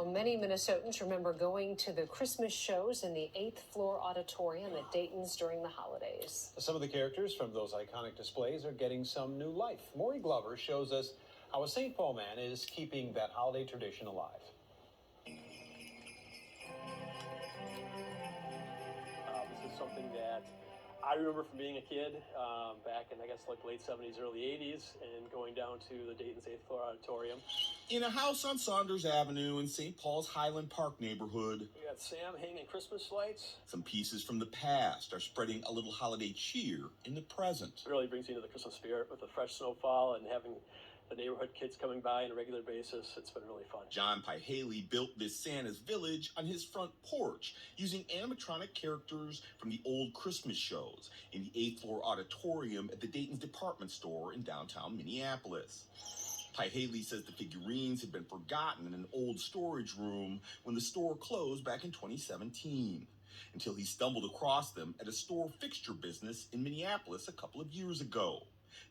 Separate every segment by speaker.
Speaker 1: Well, many Minnesotans remember going to the Christmas shows in the 8th floor auditorium at Dayton's during the holidays.
Speaker 2: Some of the characters from those iconic displays are getting some new life. Maury Glover shows us how a St. Paul man is keeping that holiday tradition alive.
Speaker 3: This is something that I remember from being a kid back in, I guess, like late 70s, early 80s, and going down to the Dayton's 8th floor auditorium.
Speaker 4: In a house on Saunders Avenue in St. Paul's Highland Park neighborhood,
Speaker 3: We got Sam hanging Christmas lights.
Speaker 4: some pieces from the past are spreading a little holiday cheer in the present.
Speaker 3: It really brings you into the Christmas spirit with the fresh snowfall and having the neighborhood kids coming by on a regular basis. It's been really fun.
Speaker 4: John Pihaley built this Santa's Village on his front porch using animatronic characters from the old Christmas shows in the 8th floor auditorium at the Dayton's department store in downtown Minneapolis. Pihaley says the figurines had been forgotten in an old storage room when the store closed back in 2017, until he stumbled across them at a store fixture business in Minneapolis a couple of years ago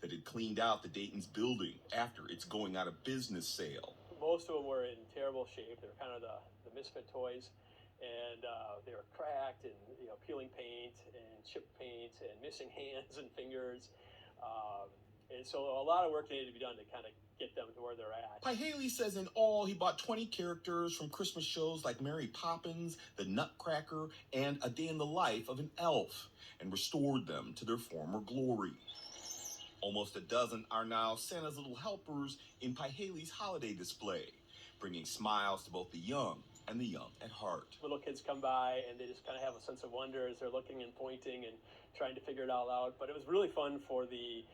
Speaker 4: that had cleaned out the Dayton's building after its going out of business sale.
Speaker 3: Most of them were in terrible shape. They were kind of the misfit toys, and they were cracked and peeling paint and chipped paint and missing hands and fingers. And so a lot of work needed to be done to kind of get them to where they're at.
Speaker 4: Pihaley says in all, he bought 20 characters from Christmas shows like Mary Poppins, the Nutcracker, and A Day in the Life of an Elf, and restored them to their former glory. Almost a dozen are now Santa's little helpers in Pihaley's holiday display, bringing smiles to both the young and the young at heart.
Speaker 3: Little kids come by and they just kind of have a sense of wonder as they're looking and pointing and trying to figure it all out. But it was really fun for me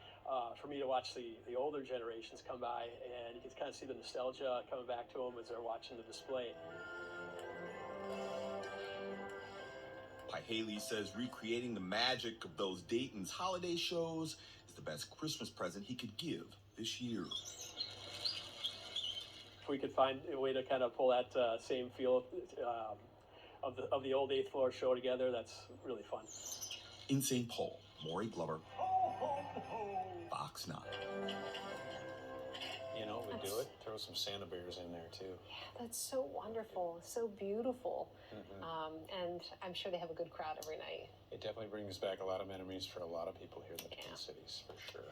Speaker 3: to watch the older generations come by, and you can kind of see the nostalgia coming back to them as they're watching the display.
Speaker 4: Pihaley says recreating the magic of those Dayton's holiday shows is the best Christmas present he could give this year.
Speaker 3: If we could find a way to kind of pull that same feel of the old 8th floor show together, that's really fun.
Speaker 4: In St. Paul, Maury Glover, FOX9.
Speaker 2: We do it. Throw some Santa bears in there too.
Speaker 1: Yeah, that's so wonderful, so beautiful. And I'm sure they have a good crowd every night.
Speaker 2: It definitely brings back a lot of memories for a lot of people here in the Twin Cities, for sure.